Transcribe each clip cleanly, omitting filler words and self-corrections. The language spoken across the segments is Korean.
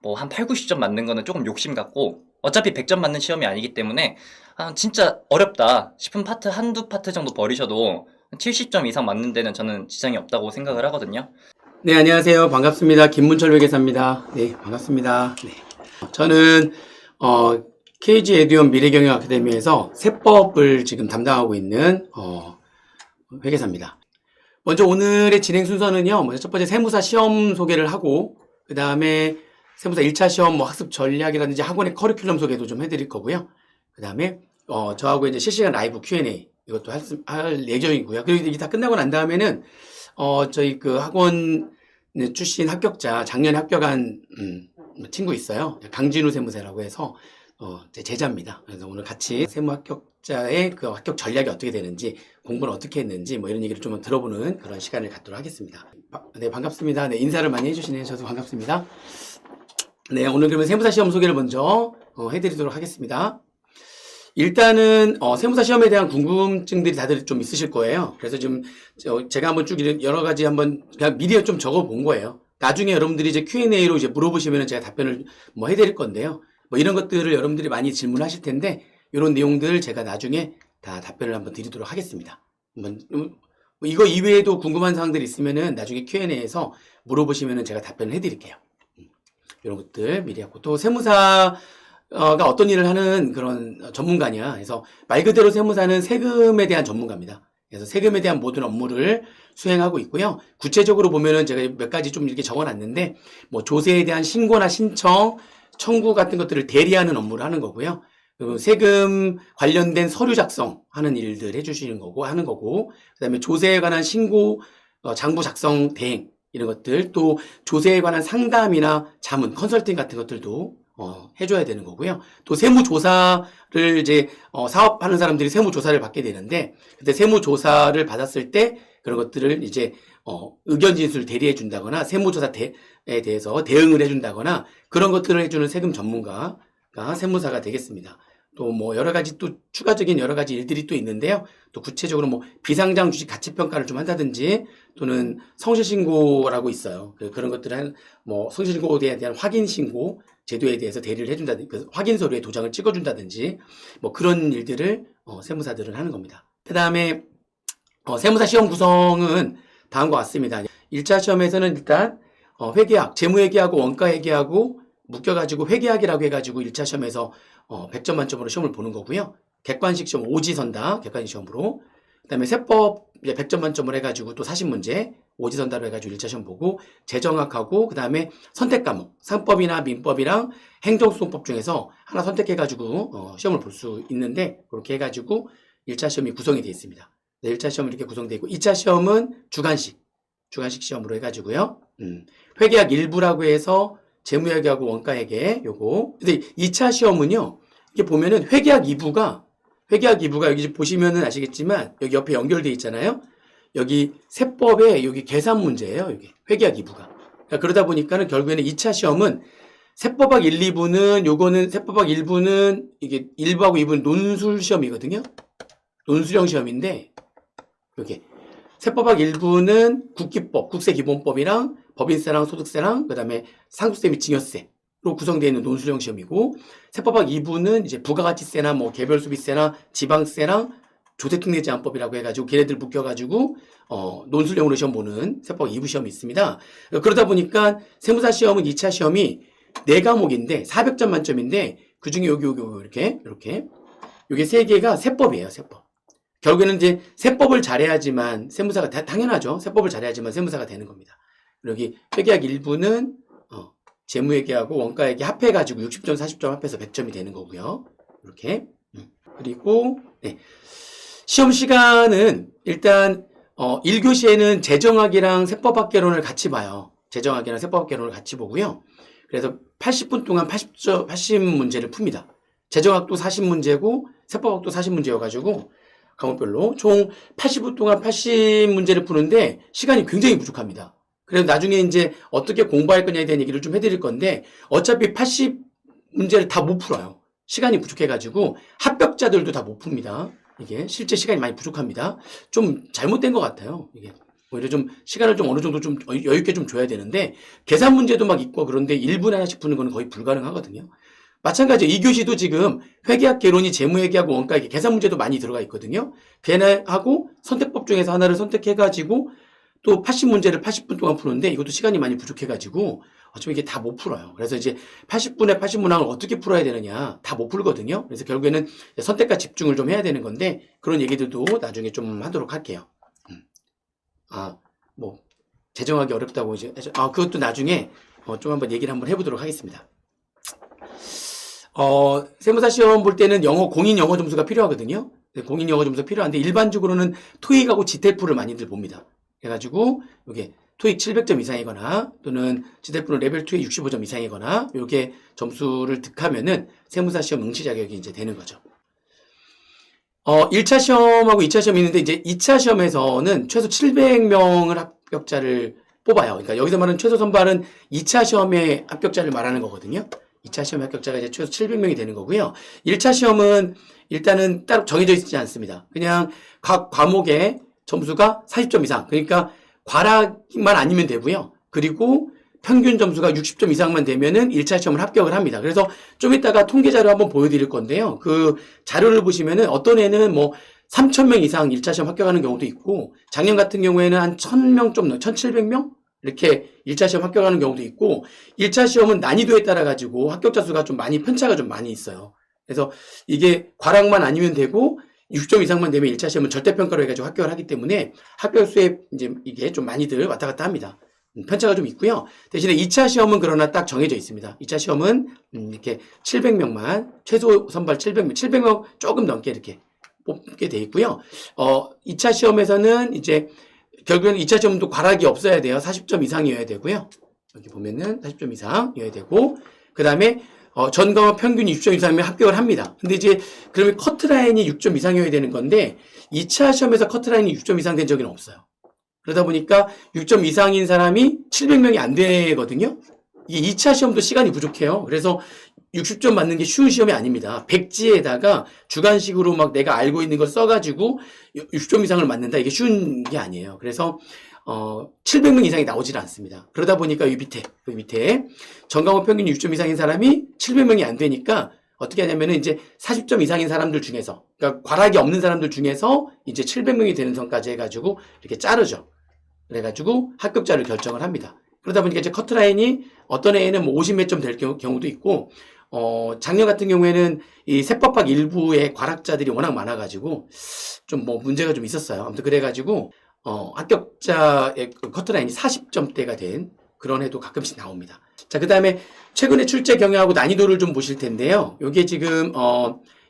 뭐 한 8, 90점 맞는 거는 조금 욕심 같고, 어차피 100점 맞는 시험이 아니기 때문에 진짜 어렵다 싶은 파트 한두 파트 정도 버리셔도 70점 이상 맞는 데는 저는 지장이 없다고 생각을 하거든요. 네, 안녕하세요. 반갑습니다. 김문철 회계사입니다. 네, 반갑습니다. 네. 저는 KG 에듀언 미래경영 아카데미에서 세법을 지금 담당하고 있는 회계사입니다. 먼저 오늘의 진행 순서는요. 먼저 첫 번째 세무사 시험 소개를 하고, 그 다음에 세무사 1차 시험 뭐 학습 전략이라든지 학원의 커리큘럼 소개도 좀 해드릴 거고요. 그 다음에 저하고 이제 실시간 라이브 Q&A 이것도 할 예정이고요. 그리고 이게 다 끝나고 난 다음에는 저희 그 학원 출신 합격자, 작년에 합격한 친구 있어요. 강진우 세무사라고 해서 제 제자입니다. 그래서 오늘 같이 세무 합격자의 그 합격 전략이 어떻게 되는지, 공부는 어떻게 했는지 뭐 이런 얘기를 좀 들어보는 그런 시간을 갖도록 하겠습니다. 네, 반갑습니다. 네, 인사를 많이 해주시네요. 저도 반갑습니다. 네, 오늘 그러면 세무사 시험 소개를 먼저 해드리도록 하겠습니다. 일단은 세무사 시험에 대한 궁금증들이 다들 좀 있으실 거예요. 그래서 지금 제가 한번 쭉 여러 가지 한번 그냥 미리 좀 적어 본 거예요. 나중에 여러분들이 이제 Q&A로 이제 물어보시면 제가 답변을 뭐 해드릴 건데요. 뭐 이런 것들을 여러분들이 많이 질문하실 텐데, 이런 내용들 제가 나중에 다 답변을 한번 드리도록 하겠습니다. 이거 이외에도 궁금한 사항들이 있으면은 나중에 Q&A에서 물어보시면은 제가 답변을 해드릴게요. 이런 것들 미리 하고, 또 세무사가 어떤 일을 하는 그런 전문가냐 해서, 말 그대로 세무사는 세금에 대한 전문가입니다. 그래서 세금에 대한 모든 업무를 수행하고 있고요. 구체적으로 보면은 제가 몇 가지 좀 이렇게 적어놨는데, 뭐 조세에 대한 신고나 신청, 청구 같은 것들을 대리하는 업무를 하는 거고요. 그리고 세금 관련된 서류 작성하는 일들 해주시는 거고 하는 거고, 그다음에 조세에 관한 신고, 장부 작성 대행 이런 것들, 또 조세에 관한 상담이나 자문, 컨설팅 같은 것들도 해줘야 되는 거고요. 또 세무조사를 이제 사업하는 사람들이 세무조사를 받게 되는데, 그때 세무조사를 받았을 때 그런 것들을 이제 의견 진술 대리해 준다거나 세무조사에 대해서 대응을 해준다거나 그런 것들을 해주는 세금 전문가가 세무사가 되겠습니다. 또 뭐 여러 가지 또 추가적인 여러 가지 일들이 또 있는데요. 또 구체적으로 뭐 비상장 주식 가치 평가를 좀 한다든지, 또는 성실신고라고 있어요. 그런 것들은 뭐 성실신고에 대한 확인 신고 제도에 대해서 대리를 해준다든지, 그 확인 서류에 도장을 찍어준다든지, 뭐 그런 일들을 세무사들은 하는 겁니다. 그 다음에 세무사 시험 구성은 다음과 같습니다. 1차 시험에서는 일단 회계학, 재무회계하고 원가회계하고 묶여가지고 회계학이라고 해가지고 1차 시험에서 100점 만점으로 시험을 보는 거고요. 객관식 시험 오지선다, 객관식 시험으로. 그 다음에 세법 100점 만점을 해가지고 또 40문제 오지선다로 해가지고 1차 시험 보고, 재정학하고 그 다음에 선택 과목, 상법이나 민법이랑 행정소송법 중에서 하나 선택해가지고 시험을 볼 수 있는데, 그렇게 해가지고 1차 시험이 구성이 되어 있습니다. 네, 1차 시험은 이렇게 구성되어 있고, 2차 시험은 주관식 시험으로 해가지고요. 회계학 일부라고 해서 재무회계하고 원가회계 요거. 근데 2차 시험은요, 이게 보면은 회계학 2부가 여기 보시면은 아시겠지만 여기 옆에 연결되어 있잖아요. 여기 세법에 여기 계산 문제예요. 여기 회계학 2부가. 그러다 보니까는 결국에는 2차 시험은 세법학 1, 2부는 요거는 세법학 1부는 이게 1부하고 2부는 논술 시험이거든요. 논술형 시험인데, 여기 세법학 1부는 국기법, 국세기본법이랑 법인세랑 소득세랑 그다음에 상속세 및 증여세로 구성되어 있는 논술형 시험이고, 세법학 2부는 이제 부가가치세나 뭐 개별소비세나 지방세랑 조세특례제한법이라고 해가지고 걔네들 묶여가지고 논술형으로 시험 보는 세법학 2부 시험이 있습니다. 그러다 보니까 세무사 시험은 2차 시험이 4과목인데 400점 만점인데, 그중에 여기 이렇게 요게 3개가 세법이에요. 세법. 결국에는 이제 세법을 잘해야지만 세무사가, 당연하죠. 세법을 잘해야지만 세무사가 되는 겁니다. 여기 회계학 1부는 재무회계하고 원가회계 합해가지고 60점, 40점 합해서 100점이 되는 거고요. 이렇게. 그리고 네. 시험 시간은 일단 1교시에는 재정학이랑 세법학개론을 같이 봐요. 재정학이랑 세법학개론을 같이 보고요. 그래서 80분 동안 80문제를 풉니다. 재정학도 40문제고 세법학도 40문제여가지고 과목별로 총 80분 동안 80문제를 푸는데 시간이 굉장히 부족합니다. 그래서 나중에 이제 어떻게 공부할 거냐에 대한 얘기를 좀 해드릴 건데, 어차피 80문제를 다 못 풀어요. 시간이 부족해가지고 합격자들도 다 못 풉니다. 이게 실제 시간이 많이 부족합니다. 좀 잘못된 것 같아요. 이게 오히려 좀 시간을 좀 어느 정도 좀 여유 있게 좀 줘야 되는데 계산 문제도 막 있고 그런데 1분에 하나씩 푸는 거는 거의 불가능하거든요. 마찬가지로 2교시도 지금 회계학 개론이 재무회계하고 원가 이게 계산 문제도 많이 들어가 있거든요. 걔네하고 선택법 중에서 하나를 선택해가지고 또 80문제를 80분 동안 푸는데 이것도 시간이 많이 부족해가지고 어차피 이게 다 못 풀어요. 그래서 이제 80분에 80문항을 어떻게 풀어야 되느냐 다 못 풀거든요. 그래서 결국에는 선택과 집중을 좀 해야 되는 건데 그런 얘기들도 나중에 좀 하도록 할게요. 뭐 재정하기 어렵다고 이제 그것도 나중에 좀 한번 얘기를 한번 해보도록 하겠습니다. 세무사 시험 볼 때는 공인 영어 점수가 필요하거든요. 공인 영어 점수가 필요한데 일반적으로는 토익하고 지텔프를 많이들 봅니다. 그래가지고 이게 토익 700점 이상이거나 또는 지텔프는 레벨 2에 65점 이상이거나 이렇게 점수를 득하면은 세무사 시험 응시 자격이 이제 되는 거죠. 1차 시험하고 2차 시험이 있는데 이제 2차 시험에서는 최소 700명을 합격자를 뽑아요. 그러니까 여기서 말하는 최소 선발은 2차 시험의 합격자를 말하는 거거든요. 2차 시험 합격자가 이제 최소 700명이 되는 거고요. 1차 시험은 일단은 따로 정해져 있지 않습니다. 그냥 각 과목의 점수가 40점 이상. 그러니까 과락만 아니면 되고요. 그리고 평균 점수가 60점 이상만 되면은 1차 시험을 합격을 합니다. 그래서 좀 이따가 통계 자료 한번 보여드릴 건데요. 그 자료를 보시면은 어떤 애는 뭐 3,000명 이상 1차 시험 합격하는 경우도 있고 작년 같은 경우에는 한 1,000명 좀 1,700명? 이렇게 1차 시험 합격하는 경우도 있고 1차 시험은 난이도에 따라 가지고 합격자 수가 좀 많이 편차가 좀 많이 있어요. 그래서 이게 과락만 아니면 되고 60점 이상만 되면 1차 시험은 절대평가로 해가지고 합격을 하기 때문에 합격 수에 이제 이게 좀 많이들 왔다 갔다 합니다. 편차가 좀 있고요. 대신에 2차 시험은 그러나 딱 정해져 있습니다. 2차 시험은 이렇게 700명만 최소 선발 700명 조금 넘게 이렇게 뽑게 돼 있고요. 2차 시험에서는 이제 결국에는 2차 시험도 과락이 없어야 돼요. 40점 이상이어야 되고요. 여기 보면은 40점 이상이어야 되고 그 다음에 전 과목 평균이 60점 이상이면 합격을 합니다. 근데 이제 그러면 커트라인이 6점 이상이어야 되는 건데 2차 시험에서 커트라인이 6점 이상 된 적은 없어요. 그러다 보니까 6점 이상인 사람이 700명이 안 되거든요. 이게 2차 시험도 시간이 부족해요. 그래서 60점 맞는 게 쉬운 시험이 아닙니다. 백지에다가 주관식으로 막 내가 알고 있는 걸 써가지고 60점 이상을 맞는다. 이게 쉬운 게 아니에요. 그래서 700명 이상이 나오질 않습니다. 그러다 보니까 이 밑에 전과목 평균 6점 이상인 사람이 700명이 안 되니까 어떻게 하냐면은 이제 40점 이상인 사람들 중에서 그러니까 과락이 없는 사람들 중에서 이제 700명이 되는 선까지 해가지고 이렇게 자르죠. 그래가지고 합격자를 결정을 합니다. 그러다 보니까 이제 커트라인이 어떤 애에는 뭐 50몇 점 될 경우도 있고 작년 같은 경우에는 이 세법학 일부의 과락자들이 워낙 많아가지고 좀 뭐 문제가 좀 있었어요. 아무튼 그래가지고 합격자의 커트라인이 40점대가 된 그런 애도 가끔씩 나옵니다. 자, 그 다음에 최근에 출제 경향하고 난이도를 좀 보실 텐데요. 요게 지금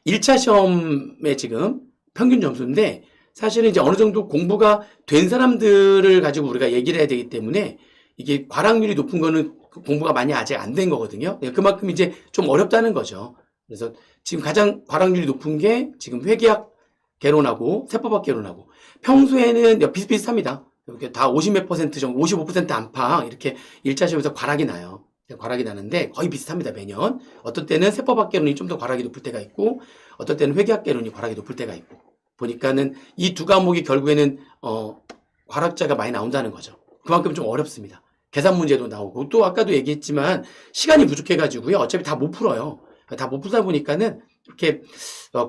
1차 시험의 지금 평균 점수인데 사실은 이제 어느 정도 공부가 된 사람들을 가지고 우리가 얘기를 해야 되기 때문에 이게 과락률이 높은 거는 공부가 많이 아직 안 된 거거든요. 그만큼 이제 좀 어렵다는 거죠. 그래서 지금 가장 과락률이 높은 게 지금 회계학 개론하고 세법학 개론하고 평소에는 비슷비슷합니다. 이렇게 다 50몇 퍼센트 정도, 55% 안팎 이렇게 1차 시험에서 과락이 나요. 과락이 나는데 거의 비슷합니다, 매년. 어떤 때는 세법학 개론이 좀 더 과락이 높을 때가 있고 어떤 때는 회계학 개론이 과락이 높을 때가 있고 보니까는 이 두 과목이 결국에는 과락자가 많이 나온다는 거죠. 그만큼 좀 어렵습니다. 계산 문제도 나오고 또 아까도 얘기했지만 시간이 부족해가지고요. 어차피 다 못 풀어요. 다 못 풀다 보니까는 이렇게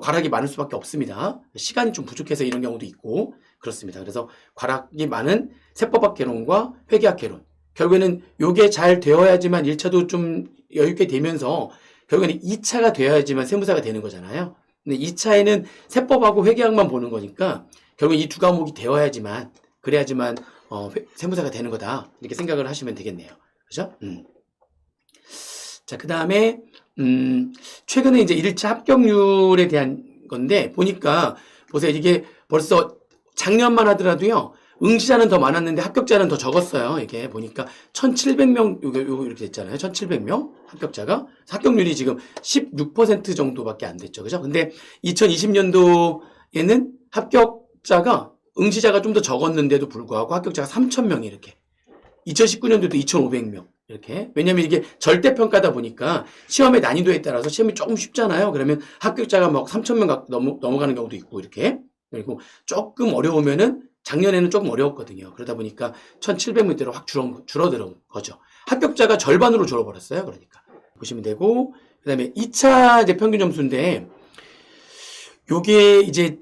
과락이 많을 수밖에 없습니다. 시간이 좀 부족해서 이런 경우도 있고 그렇습니다. 그래서 과락이 많은 세법학 개론과 회계학 개론 결국에는 요게 잘 되어야지만 1차도 좀 여유있게 되면서 결국에는 2차가 되어야지만 세무사가 되는 거잖아요. 근데 2차에는 세법하고 회계학만 보는 거니까 결국 이 두 과목이 되어야지만 그래야지만 세무사가 되는 거다 이렇게 생각을 하시면 되겠네요. 그죠? 자, 그 다음에 최근에 이제 1차 합격률에 대한 건데 보니까 보세요. 이게 벌써 작년만 하더라도요. 응시자는 더 많았는데 합격자는 더 적었어요. 이게 보니까 1,700명 요거 이렇게 됐잖아요. 1,700명 합격자가 합격률이 지금 16% 정도밖에 안 됐죠. 그죠? 근데 2020년도에는 합격자가 응시자가 좀 더 적었는데도 불구하고 합격자가 3,000명이 이렇게 2019년도도 2,500명 이렇게 왜냐면 이게 절대평가다 보니까 시험의 난이도에 따라서 시험이 조금 쉽잖아요. 그러면 합격자가 막 3,000명 넘어가는 경우도 있고 이렇게 그리고 조금 어려우면은 작년에는 조금 어려웠거든요. 그러다 보니까 1700문제로 확 줄어드는 거죠. 합격자가 절반으로 줄어버렸어요. 그러니까 보시면 되고, 그 다음에 2차 이제 평균 점수인데 요게 이제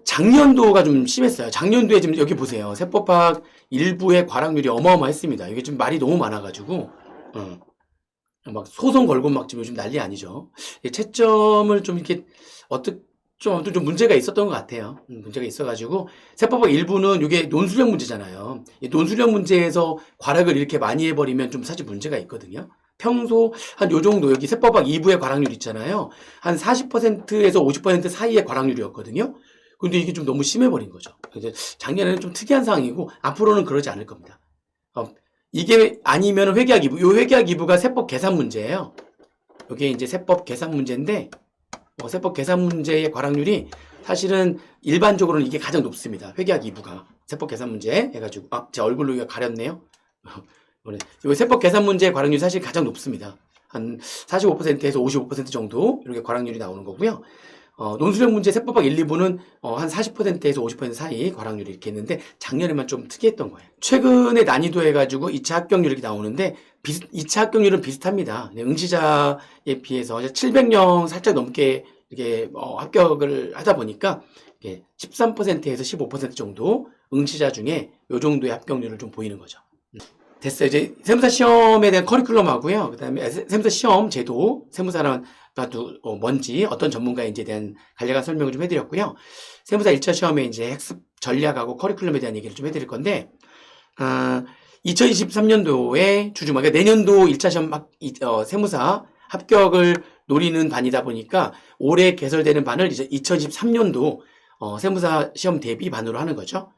작년도가 좀 심했어요. 작년도에 지금 여기 보세요. 세법학 일부의 과락률이 어마어마했습니다. 이게 좀 말이 너무 많아가지고 막 소송 걸고 막 지금 요즘 난리 아니죠. 채점을 좀 이렇게 좀 문제가 있었던 것 같아요. 문제가 있어가지고 세법학 일부는 이게 논술형 문제잖아요. 이 논술형 문제에서 과락을 이렇게 많이 해버리면 좀 사실 문제가 있거든요. 평소 한 요 정도 여기 세법학 2부의 과락률 있잖아요. 한 40%에서 50% 사이의 과락률이었거든요. 근데 이게 좀 너무 심해버린 거죠. 그래서 작년에는 좀 특이한 상황이고 앞으로는 그러지 않을 겁니다. 이게 아니면 회계학 2부. 요 회계학 2부가 세법 계산 문제예요. 이게 이제 세법 계산 문제인데 세법 계산 문제의 과락률이 사실은 일반적으로는 이게 가장 높습니다. 회계학 2부가 세법 계산 문제 해가지고 제 얼굴로 이거 가렸네요. 이 세법 계산 문제의 과락률이 사실 가장 높습니다. 한 45%에서 55% 정도 이렇게 과락률이 나오는 거고요. 논술형 문제 세법학 1, 2부는 한 40%에서 50% 사이 과락률이 이렇게 있는데 작년에만 좀 특이했던 거예요. 최근에 난이도 해가지고 2차 합격률 이렇게 나오는데 2차 합격률은 비슷합니다. 응시자에 비해서 700명 살짝 넘게 이렇게 합격을 하다 보니까 13%에서 15% 정도 응시자 중에 이 정도의 합격률을 좀 보이는 거죠. 됐어요. 이제 세무사 시험에 대한 커리큘럼하고요. 그 다음에 세무사 시험 제도, 세무사란 뭔지, 어떤 전문가인지에 대한 간략한 설명을 좀 해드렸고요. 세무사 1차 시험에 이제 학습 전략하고 커리큘럼에 대한 얘기를 좀 해드릴 건데, 2023년도에 그러니까 내년도 1차 시험 세무사 합격을 노리는 반이다 보니까 올해 개설되는 반을 이제 2023년도 세무사 시험 대비 반으로 하는 거죠.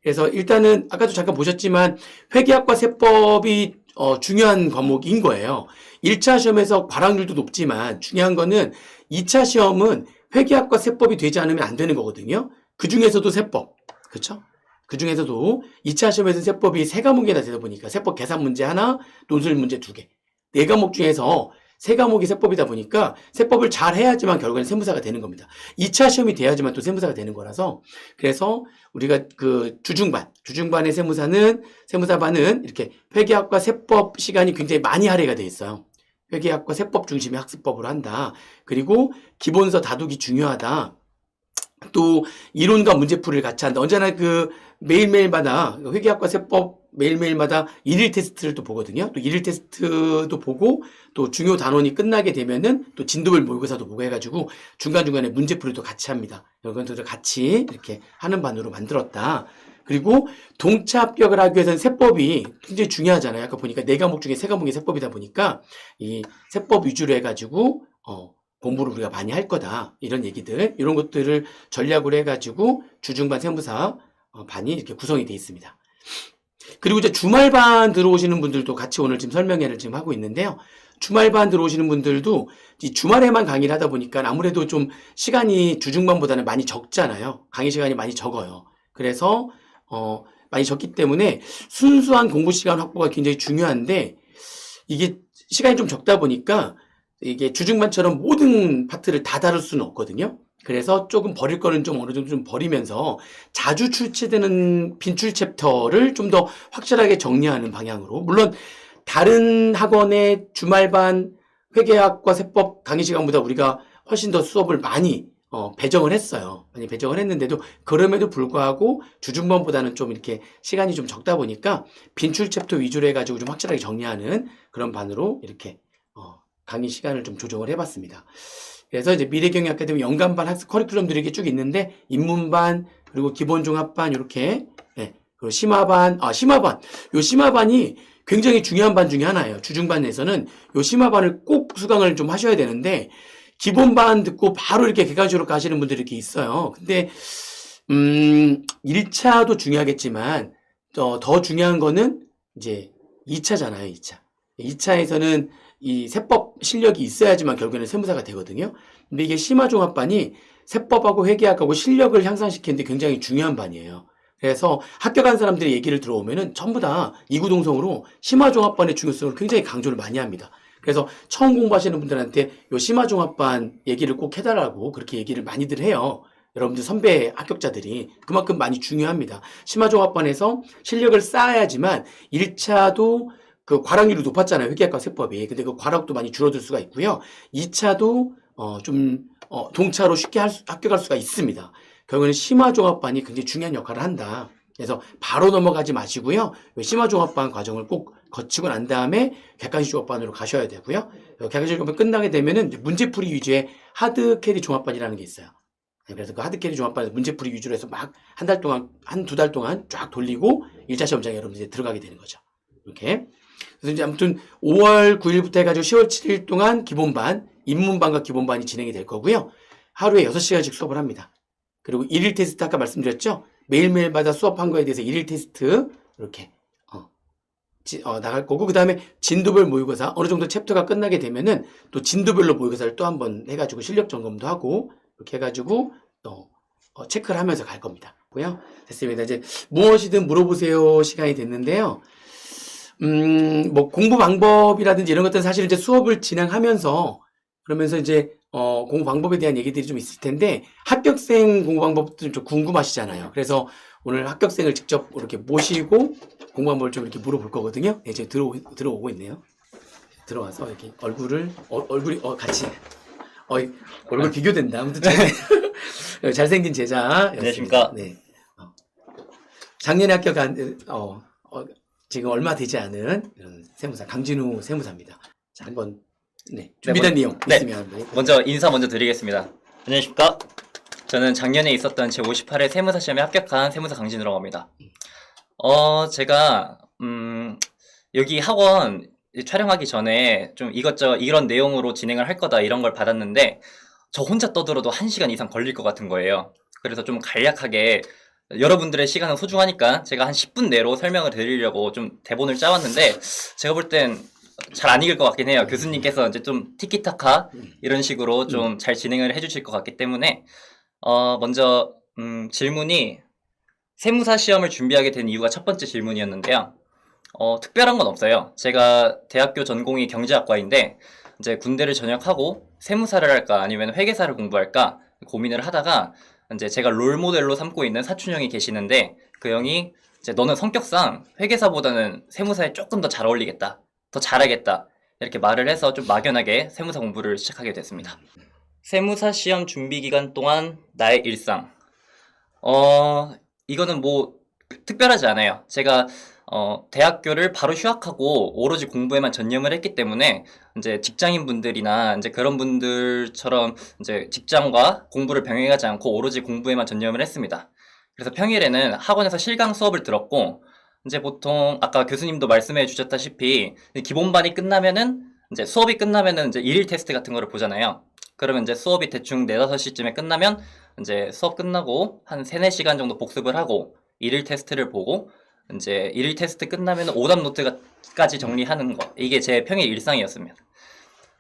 그래서 일단은 아까도 잠깐 보셨지만 회계학과 세법이 중요한 과목인 거예요. 1차 시험에서 과락률도 높지만 중요한 거는 2차 시험은 회계학과 세법이 되지 않으면 안 되는 거거든요. 그 중에서도 세법, 그렇죠? 그 중에서도 2차 시험에서 세법이 3과목이나 되다 보니까 세법 계산 문제 하나, 논술 문제 2개. 4과목 중에서 3과목이 세법이다 보니까 세법을 잘 해야지만 결국에는 세무사가 되는 겁니다. 2차 시험이 돼야지만 또 세무사가 되는 거라서 그래서 우리가 그 주중반의 세무사반은 이렇게 회계학과 세법 시간이 굉장히 많이 할애가 돼 있어요. 회계학과 세법 중심의 학습법을 한다. 그리고 기본서 다루기 중요하다. 또 이론과 문제풀이를 같이 한다. 언제나 그 매일매일마다 회계학과 세법 매일매일마다 일일 테스트를 또 보거든요. 또 일일 테스트도 보고 또 중요 단원이 끝나게 되면은 또 진도별 모의고사도 보고 해가지고 중간중간에 문제풀이도 같이 합니다. 이런 것들을 같이 이렇게 하는 반으로 만들었다. 그리고 동차 합격을 하기 위해서는 세법이 굉장히 중요하잖아요. 아까 보니까 4과목 중에 3과목이 세법이다 보니까 이 세법 위주로 해가지고 공부를 우리가 많이 할 거다. 이런 얘기들, 이런 것들을 전략으로 해가지고 주중반 세무사 반이 이렇게 구성이 되어 있습니다. 그리고 이제 주말반 들어오시는 분들도 같이 오늘 지금 설명회를 지금 하고 있는데요. 주말반 들어오시는 분들도 이 주말에만 강의를 하다 보니까 아무래도 좀 시간이 주중반보다는 많이 적잖아요. 강의 시간이 많이 적어요. 그래서 많이 적기 때문에 순수한 공부 시간 확보가 굉장히 중요한데 이게 시간이 좀 적다 보니까 이게 주중반처럼 모든 파트를 다 다룰 수는 없거든요. 그래서 조금 버릴 거는 좀 어느 정도 좀 버리면서 자주 출제되는 빈출 챕터를 좀 더 확실하게 정리하는 방향으로. 물론 다른 학원의 주말반 회계학과 세법 강의 시간보다 우리가 훨씬 더 수업을 많이 배정을 했어요. 많이 배정을 했는데도 그럼에도 불구하고 주중반보다는 좀 이렇게 시간이 좀 적다 보니까 빈출 챕터 위주로 해가지고 좀 확실하게 정리하는 그런 반으로 이렇게 강의 시간을 좀 조정을 해봤습니다. 그래서 이제 미래경영 아카데미 연간반 학습 커리큘럼들이 이렇게 쭉 있는데 인문반 그리고 기본종합반 이렇게 그리고 심화반. 요 심화반이 굉장히 중요한 반 중에 하나예요. 주중반에서는 요 심화반을 꼭 수강을 좀 하셔야 되는데 기본반 듣고 바로 이렇게 객관식으로 가시는 분들이 이렇게 있어요. 근데 1차도 중요하겠지만 더 중요한 거는 이제 2차잖아요. 2차. 2차에서는 이 세법 실력이 있어야지만 결국에는 세무사가 되거든요. 근데 이게 심화종합반이 세법하고 회계학하고 실력을 향상시키는데 굉장히 중요한 반이에요. 그래서 합격한 사람들의 얘기를 들어오면은 전부 다 이구동성으로 심화종합반의 중요성을 굉장히 강조를 많이 합니다. 그래서 처음 공부하시는 분들한테 요 심화종합반 얘기를 꼭 해달라고 그렇게 얘기를 많이들 해요. 여러분들 선배 합격자들이 그만큼 많이 중요합니다. 심화종합반에서 실력을 쌓아야지만 1차도 그 과락률이 높았잖아요. 회계학과 세법이. 근데 그 과락도 많이 줄어들 수가 있고요. 2차도 동차로 쉽게 합격할 수가 있습니다. 결국에는 심화종합반이 굉장히 중요한 역할을 한다. 그래서 바로 넘어가지 마시고요. 심화종합반 과정을 꼭 거치고 난 다음에 객관식 종합반으로 가셔야 되고요. 객관식 종합반 끝나게 되면은 문제풀이 위주의 하드캐리 종합반이라는 게 있어요. 그래서 그 하드캐리 종합반에서 문제풀이 위주로 해서 막 한 달 동안, 두 달 동안 쫙 돌리고 1차 시험장에 여러분들 이제 들어가게 되는 거죠. 이렇게. 그래서 이제 아무튼 5월 9일부터 해가지고 10월 7일 동안 기본반, 입문반과 기본반이 진행이 될 거고요. 하루에 6시간씩 수업을 합니다. 그리고 1일 테스트 아까 말씀드렸죠? 매일매일마다 수업한 거에 대해서 1일 테스트 이렇게 나갈 거고, 그 다음에 진도별 모의고사 어느 정도 챕터가 끝나게 되면은 또 진도별로 모의고사를 또 한번 해가지고 실력 점검도 하고 이렇게 해가지고 또 체크를 하면서 갈 겁니다. 고요. 됐습니다. 이제 무엇이든 물어보세요 시간이 됐는데요. 뭐 공부 방법이라든지 이런 것들은 사실 이제 수업을 진행하면서 그러면서 이제 공부 방법에 대한 얘기들이 좀 있을 텐데 합격생 공부 방법도 좀 궁금하시잖아요. 그래서 오늘 합격생을 직접 이렇게 모시고 공부 방법을 좀 이렇게 물어볼 거거든요. 네, 지금 들어오고 있네요. 들어와서 이렇게 얼굴이 같이 얼굴 비교된다. 아무튼 잘생긴 제자. 안녕하십니까. 네. 작년에 합격한 지금 얼마 되지 않은 이런 세무사 강진우 세무사입니다. 자, 한번 준비된 내용 있으면 먼저 인사 먼저 드리겠습니다. 안녕하십니까. 저는 작년에 있었던 제58회 세무사 시험에 합격한 세무사 강진우라고 합니다. 제가 여기 학원 촬영하기 전에 좀 이것저것 이런 내용으로 진행을 할 거다 이런 걸 받았는데 저 혼자 떠들어도 1시간 이상 걸릴 것 같은 거예요. 그래서 좀 간략하게 여러분들의 시간은 소중하니까 제가 한 10분 내로 설명을 드리려고 좀 대본을 짜왔는데 제가 볼 땐 잘 안 이길 것 같긴 해요. 교수님께서 이제 좀 티키타카 이런 식으로 좀 잘 진행을 해주실 것 같기 때문에 먼저 질문이 세무사 시험을 준비하게 된 이유가 첫 번째 질문이었는데요. 특별한 건 없어요. 제가 대학교 전공이 경제학과인데 이제 군대를 전역하고 세무사를 할까 아니면 회계사를 공부할까 고민을 하다가 이제 제가 롤모델로 삼고 있는 사촌 형이 계시는데 그 형이 이제 너는 성격상 회계사보다는 세무사에 조금 더 잘 어울리겠다. 더 잘하겠다. 이렇게 말을 해서 좀 막연하게 세무사 공부를 시작하게 됐습니다. 세무사 시험 준비 기간 동안 나의 일상. 이거는 뭐 특별하지 않아요. 제가 대학교를 바로 휴학하고 오로지 공부에만 전념을 했기 때문에 이제 직장인 분들이나 이제 그런 분들처럼 이제 직장과 공부를 병행하지 않고 오로지 공부에만 전념을 했습니다. 그래서 평일에는 학원에서 실강 수업을 들었고 이제 보통 아까 교수님도 말씀해 주셨다시피 기본반이 끝나면은 이제 수업이 끝나면은 이제 일일 테스트 같은 거를 보잖아요. 그러면 이제 수업이 대충 4, 5시쯤에 끝나면 이제 수업 끝나고 한 3, 4시간 정도 복습을 하고 일일 테스트를 보고 이제 일일 테스트 끝나면 오답 노트까지 정리하는 거. 이게 제 평일 일상이었습니다.